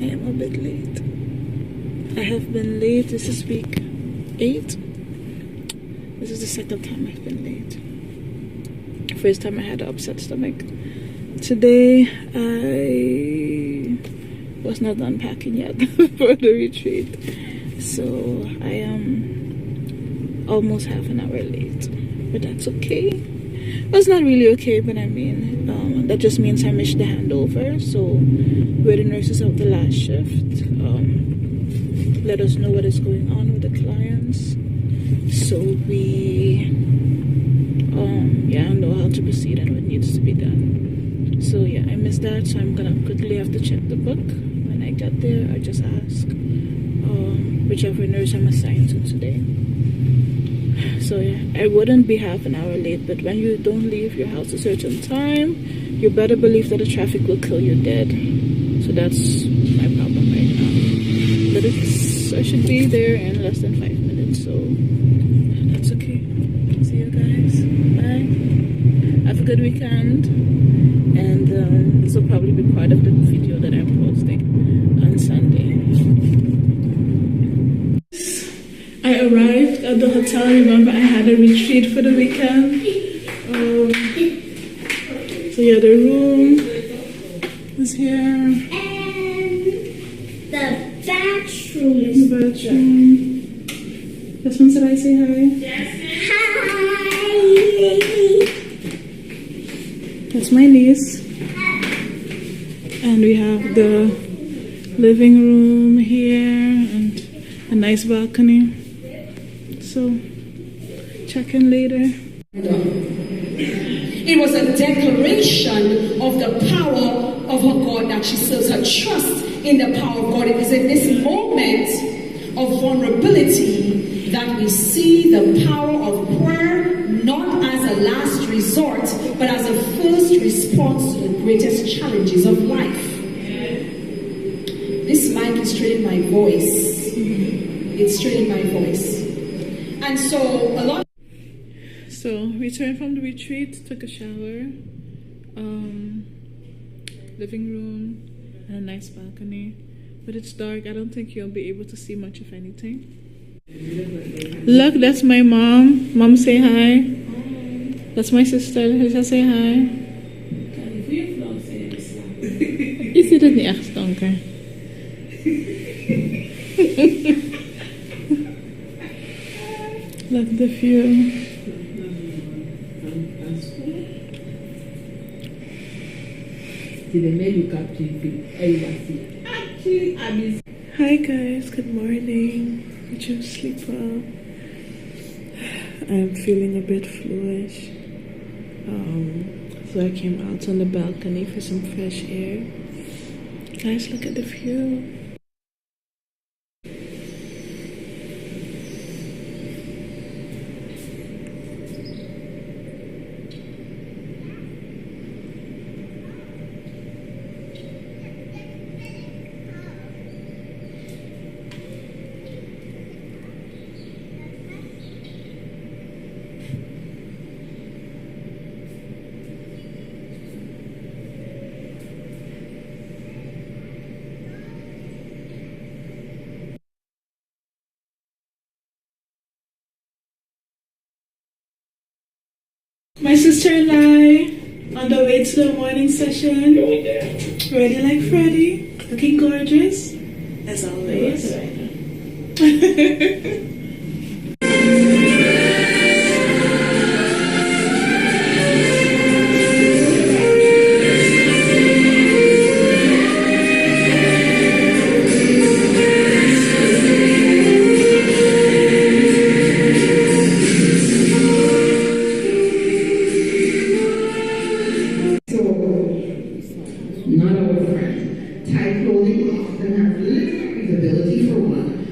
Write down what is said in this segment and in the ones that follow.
I am a bit late. I have been late. This is week 8. This is the second time I've been late. First time I had an upset stomach. Today I was not done packing yet for the retreat. So I am almost half an hour late. But that's okay. Well, it's not really okay, but I mean, that just means I missed the handover. So we're the nurses of the last shift. Let us know what is going on with the clients, so we know how to proceed and what needs to be done. So yeah, I missed that, so I'm gonna quickly have to check the book. When I get there, I just ask whichever nurse I'm assigned to today. So yeah, I wouldn't be half an hour late, but when you don't leave your house a certain time, you better believe that the traffic will kill you dead. So that's my problem right now. But I should be there in less than 5 minutes, so that's okay. See you guys. Bye. Have a good weekend. And this will probably be part of the video that I'm posting on Sunday. I arrived at the hotel. Remember, I had a retreat for the weekend. So yeah, the room is here. The bathroom. This one, should I say hi? Yes. Hi. That's my niece. And we have the living room here and a nice balcony. So, check in later. It was a declaration of the power of her God that she serves. Her trust in the power of God. It is in this moment of vulnerability that we see the power of prayer not as a last resort, but as a first response to the greatest challenges of life. This mic is straining my voice. It's straining my voice. And so a lot. So returned from the retreat, took a shower, living room, and a nice balcony. But it's dark. I don't think you'll be able to see much of anything. Look, that's my mom. Mom, say hi. That's my sister. Lisa, say hi. Je ziet het niet echt stonker. Look the view. Hi guys, good morning. Did you sleep well? I'm feeling a bit fluish. So I came out on the balcony for some fresh air. Guys, look at the view. My sister and I on the way to the morning session. Ready like Freddy. Looking gorgeous, as always.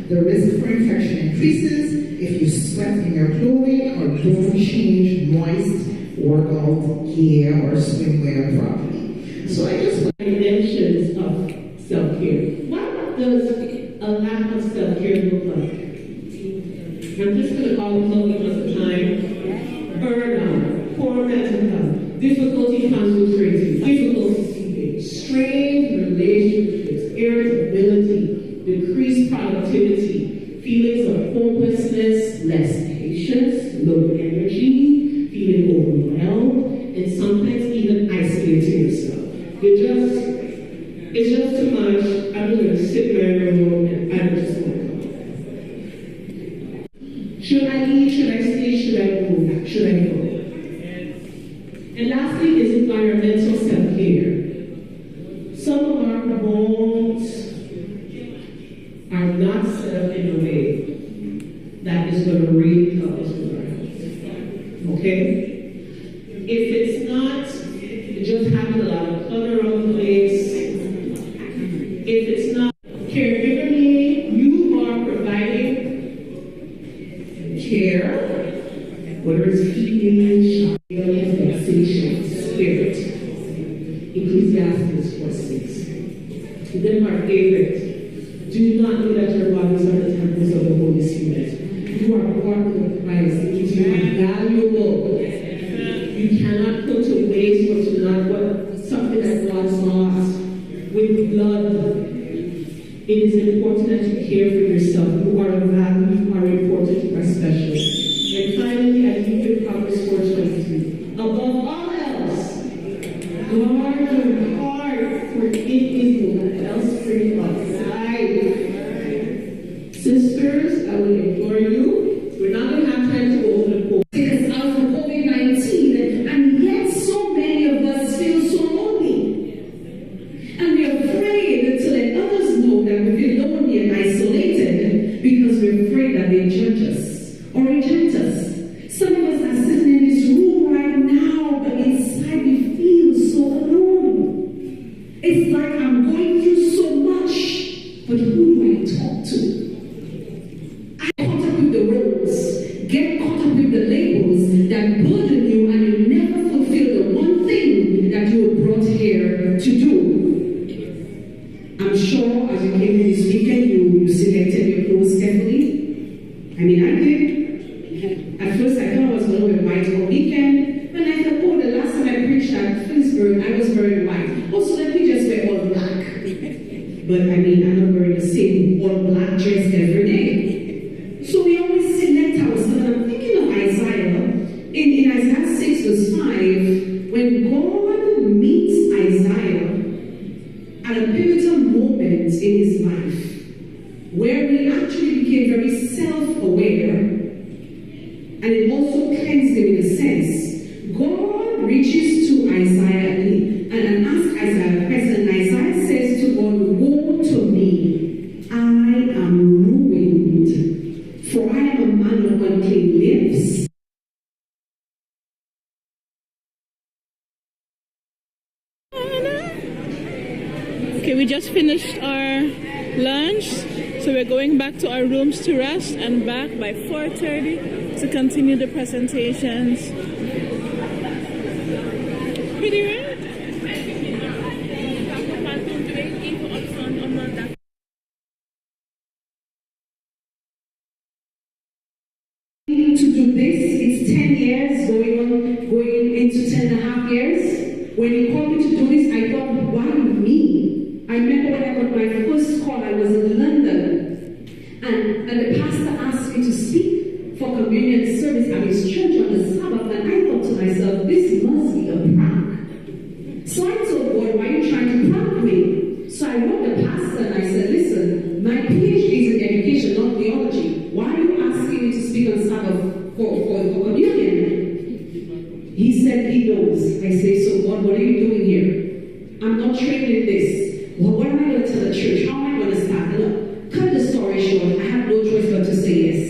The risk for infection increases if you sweat in your clothing or don't change moist workout gear or swimwear properly. So I just dimensions of self-care. What does a lack of self-care look like? I'm just going to call it so because of time. Burnout, poor mental health, difficulty concentrating, difficulty sleeping, strained relationships, irritability, decreased productivity, feelings of hopelessness, less patience, low energy, feeling overwhelmed, and sometimes even isolating yourself. It's just too much. I'm just going to sit in my room and I just want to come. Should I leave? Should I stay? Should I move? Should I go? And lastly is environmental self-care. Some of our homes are not set up in a way that is going to really help us with our health. Okay? If it's not just having a lot of clutter around the place, if it's not caregiver need, you are providing care, whether it's feeding, showering, sensation, spirit. Ecclesiastes 4:6. Then my favorite. Do not know that your bodies are the temples of the Holy Spirit. You are part of Christ. You are valuable. You cannot put to waste something that God bought with blood. It is important that you care for yourself. You are a value, you are important, you are special. And finally, I leave you Proverbs 4:23. Above all else, guard your heart, for it is the wellspring of life. Sisters, I will implore you. We're not going to have time to go over the quote. It's out of COVID-19, and yet so many of us feel so lonely. And we're afraid to let others know that we feel lonely and isolated because we're afraid that they judge us or reject us. Some of us are sitting in this room right now, but inside we feel so alone. It's like I'm going through so much, but who do I talk to? I caught up with the roles, get caught up with the labels that burden you, and you never fulfill the one thing that you were brought here to do. I'm sure as you came this weekend, you selected your clothes carefully. I mean, I did. At first, I thought I was going to wear white all weekend. Then I thought, oh, the last time I preached at Finsbury, I was wearing white. Oh, so let me just wear all black. But I mean, I'm not wearing the same all black dress every day. So we always select ourselves. And I'm thinking of Isaiah. In Isaiah 6 verse 5, when God meets Isaiah at a pivotal moment in his life, where he actually became very self-aware, and it also cleansed him in a sense. God reaches to Isaiah and asks Isaiah a question. Isaiah says to God, woe to me, I am ruined, for I am a man of unclean lips. Okay, we just finished our lunch, so we're going back to our rooms to rest and back by 4:30 to continue the presentations. Pretty right? To do this, it's 10 years, going into 10 and a half years. When he called me to do this, I thought, why me? I remember when I got my first call, I was in London, and the pastor asked me to speak for communion service at his church on the Sabbath, and I thought to myself, this must be a prank. So I told God, why are you trying to prank me? So I wrote the pastor and I said, listen, my PhD is in education, not theology. Why are you asking me to speak on Sabbath for communion? He said he knows. I say, so God, what are you doing here? I'm not trained in this. Well, what am I going to tell the church? How am I going to start? Look, cut the story short, I had no choice but to say yes.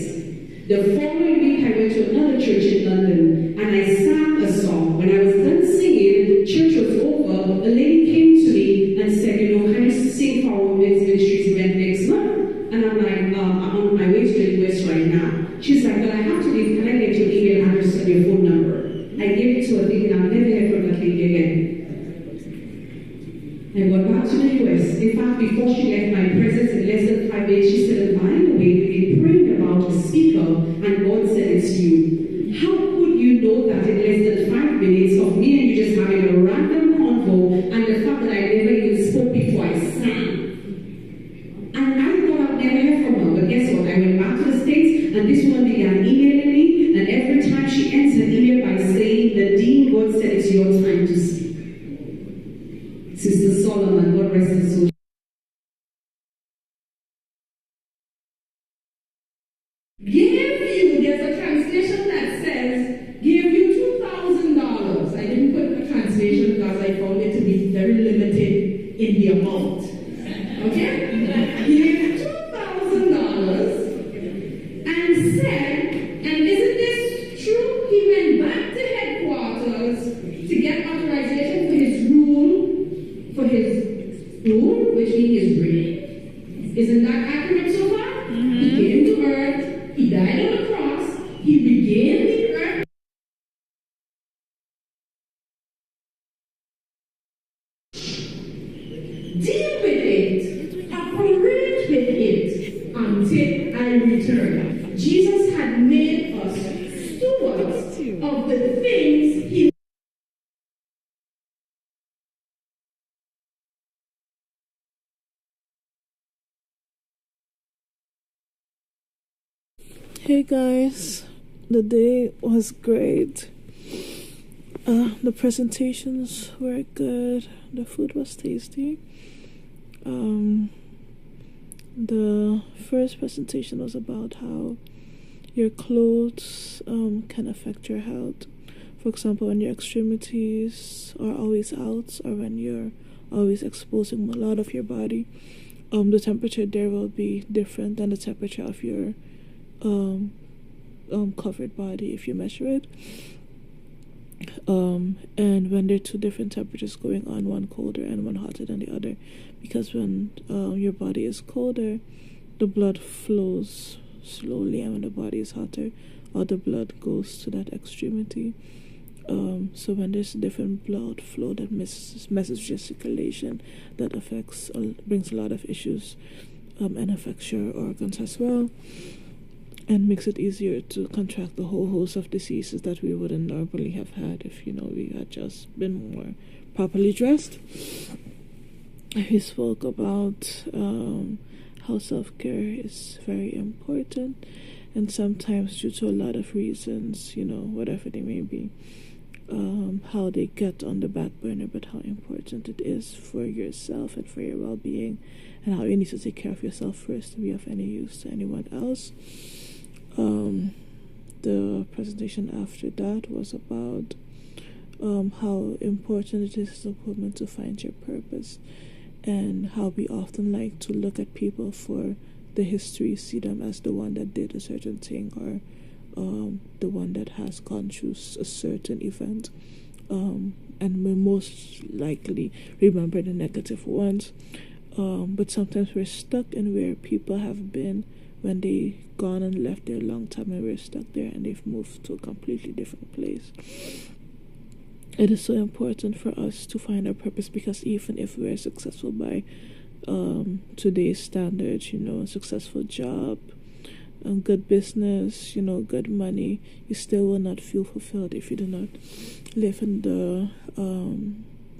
The following week, I went to another church in London and I sang a song. When I was done singing, church was over, a lady came to me and said, can I sing for our women's ministries event next month? And I'm like, I'm on my way to the US right now. She's like, well, I have to leave. Can I get your email address and your phone number? I gave it to her thinking I'll never hear from that lady again. I got back to the US. In fact, before she left my presence in less than 5 days, she said, by the way, we've been praying about a speaker and God said it's you. How could you know that in less than 5 minutes of me and you just having a random convo and the fact that I never even spoke before I sang? And I thought There's a translation that says, give you $2,000. I didn't put a translation because I found it to be very limited in the amount. Okay? Give $2,000 and said, and isn't this true? He went back to headquarters to get authorization for his rule, which means his reign. Isn't that accurate so far? He came to earth, he died on the cross, he regained the earth. Deal with it, operate with it until I return. Jesus had made us stewards of the things he. Hey guys, the day was great. The presentations were good. The food was tasty. The first presentation was about how your clothes can affect your health. For example, when your extremities are always out, or when you're always exposing a lot of your body, the temperature there will be different than the temperature of your covered body if you measure it. And when there are two different temperatures going on, one colder and one hotter than the other, because when your body is colder, the blood flows slowly, and when the body is hotter, all the blood goes to that extremity. So when there's different blood flow, that messes with your circulation, that brings a lot of issues, and affects your organs as well, and makes it easier to contract the whole host of diseases that we wouldn't normally have had if, we had just been more properly dressed. He spoke about how self-care is very important, and sometimes due to a lot of reasons, whatever they may be, how they get on the back burner, but how important it is for yourself and for your well-being, and how you need to take care of yourself first to be of any use to anyone else. The presentation after that was about how important it is as a woman to find your purpose, and how we often like to look at people for the history, see them as the one that did a certain thing, or the one that has gone through a certain event, and we most likely remember the negative ones, but sometimes we're stuck in where people have been when they gone and left there a long time, and we're stuck there and they've moved to a completely different place. It is so important for us to find our purpose, because even if we're successful by today's standards, a successful job, good business, good money, you still will not feel fulfilled if you do not live in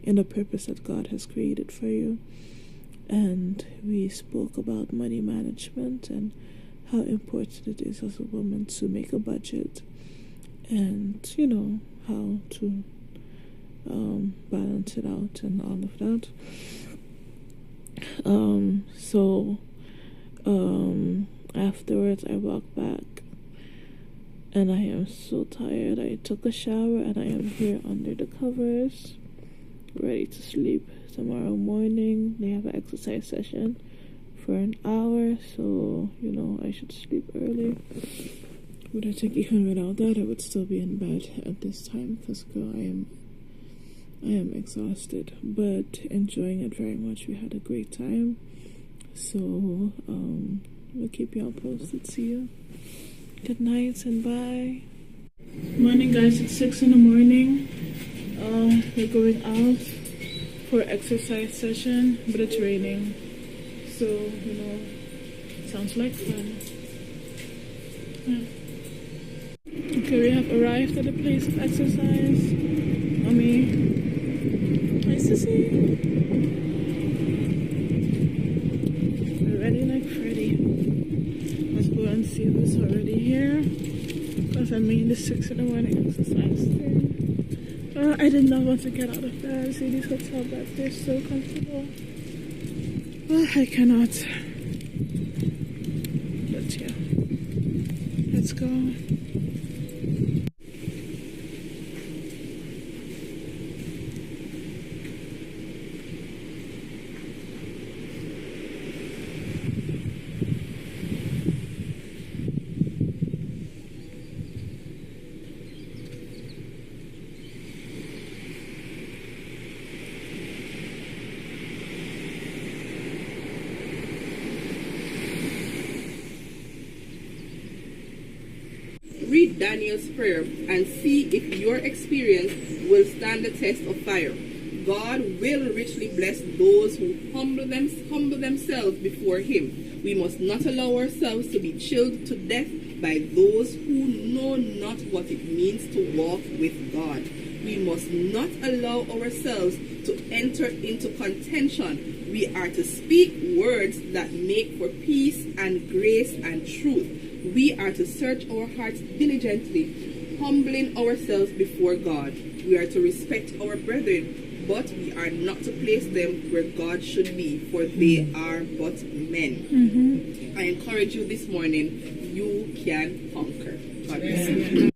the purpose that God has created for you. And we spoke about money management and how important it is as a woman to make a budget, and how to balance it out and all of that. Afterwards I walked back, and I am so tired. I took a shower and I am here under the covers, ready to sleep. Tomorrow morning they have an exercise session for an hour, so I should sleep early. But I think even without that I would still be in bed at this time, because girl, I am exhausted, but enjoying it very much. We had a great time, so we'll keep you all posted. See you. Good night and bye. Morning guys, it's 6 in the morning. We're going out for exercise session, but it's raining, so sounds like fun. Okay, we have arrived at the place of exercise. Mommy, nice to see you. We're ready like Freddy. Let's go and see who's already here, because I'm making the 6 in the morning exercise thing. I did not want to get out of bed. See, these hotel beds, they're so comfortable. I cannot. But yeah. Let's go. Read Daniel's prayer and see if your experience will stand the test of fire. God will richly bless those who humble themselves before Him. We must not allow ourselves to be chilled to death by those who know not what it means to walk with God. We must not allow ourselves to enter into contention. We are to speak words that make for peace and grace and truth. We are to search our hearts diligently, humbling ourselves before God. We are to respect our brethren, but we are not to place them where God should be, for they are but men. I encourage you this morning, you can conquer. God bless you.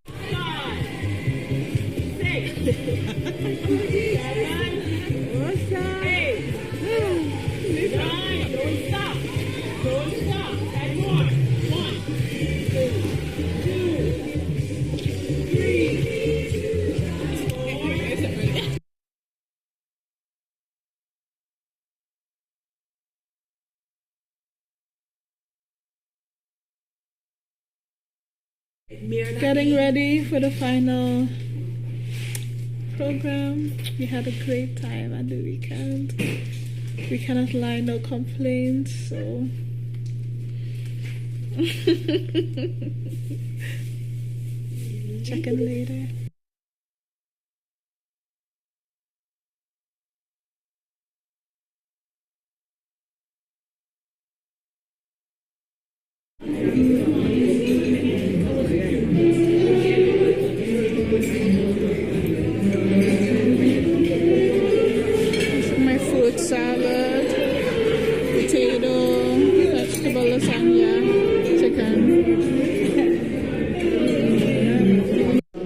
Getting ready for the final program. We had a great time at the weekend. We cannot lie, no complaints, so check in later. My fruit salad, potato, vegetable lasagna, chicken.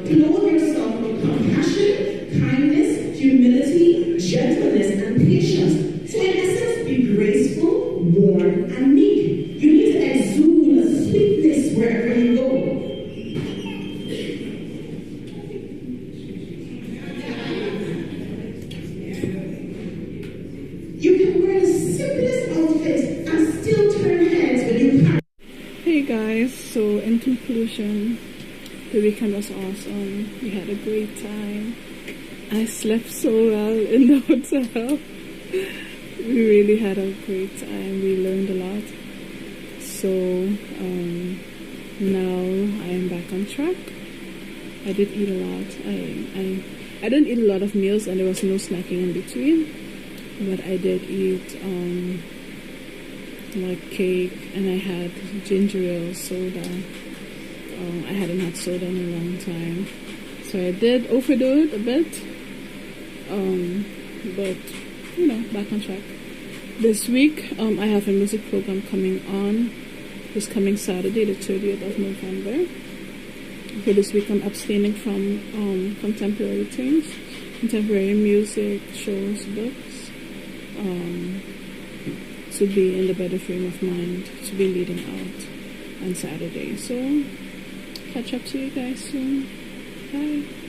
Clothe yourself with compassion, kindness, humility, gentleness, and patience. So in essence, be graceful, warm, and meek. You need to exude sweetness wherever you go. You can wear the simplest outfits and still turn heads when you can. Hey guys, so in conclusion, the weekend was awesome. We had a great time. I slept so well in the hotel. We really had a great time. We learned a lot. So now I am back on track. I did eat a lot. I didn't eat a lot of meals and there was no snacking in between. But I did eat like cake, and I had ginger ale soda. I hadn't had soda in a long time, so I did overdo it a bit. But you know, back on track. This week, I have a music program coming on this coming Saturday, the 30th of November. For this week, I'm abstaining from contemporary things, contemporary music, shows, books. To be in the better frame of mind to be leading out on Saturday. So catch up to you guys soon. Bye.